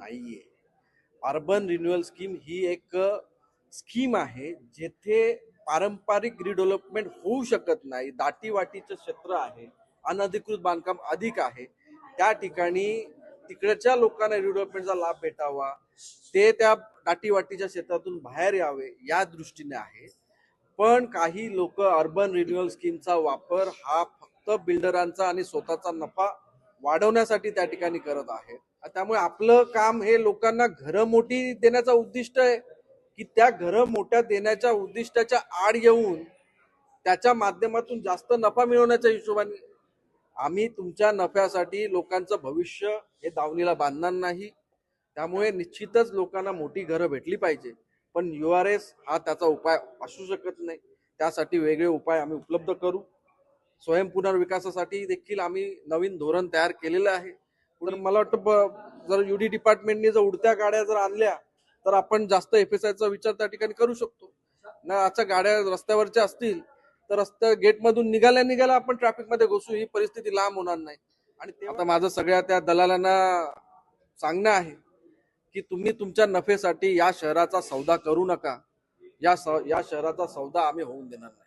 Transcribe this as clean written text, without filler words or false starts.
नाहीये. Urban renewal scheme ही एक scheme आहे जेथे पारंपरिक रिडेव्हलपमेंट होऊ शकत नाही. दाटीवाटीचं क्षेत्र आहे, अनधिकृत बांधकाम अधिक आहे, त्या ठिकाणी तिकडच्या लोकांना रिडेव्हलपमेंटचा लाभ भेटावा, ते त्या दाटीवाटीच्या क्षेत्रातून बाहेर यावे या दृष्टीने आहे. पण काही लोक अर्बन रिन्युअल स्कीमचा वापर हा फक्त बिल्डरांचा आणि स्वतःचा नफा वाढवण्यासाठी त्या ठिकाणी करत आहे. त्यामुळे आपलं काम हे लोकांना घरं मोठी देण्याचा उद्दिष्ट आहे की त्या घरं मोठ्या देण्याच्या उद्दिष्टाच्या आड येऊन त्याच्या माध्यमातून जास्त नफा मिळवण्याच्या हिशोबाने आम्ही तुमच्या नफ्यासाठी लोकांचं भविष्य हे दावणीला बांधणार नाही. त्यामुळे निश्चितच लोकांना मोठी घरं भेटली पाहिजे, पण URS हा त्याचा उपाय असू शकत नाही. त्यासाठी वेगळे उपाय आम्ही उपलब्ध करू. स्वयं पुनर्विकासासाठी देखील आम्ही नवीन धोरण तयार केलेलं आहे. तर मला वाटतं जर UD डिपार्टमेंटने जर उडत्या गाड्या जर आणल्या तर आपण जास्त FSIचा विचार त्या ठिकाणी करू शकतो ना. आजच्या गाड्या रस्त्यावरच्या असतील तर रस्त्या गेटमधून निघाल्या आपण ट्रॅफिकमध्ये घुसू, ही परिस्थिती लांब होणार नाही. आणि आता माझं सगळ्या त्या दलालांना सांगणं आहे की तुम्ही तुमच्या नफेसाठी या शहराचा सौदा करू नका. या शहराचा सौदा आम्ही होऊन देणार नाही.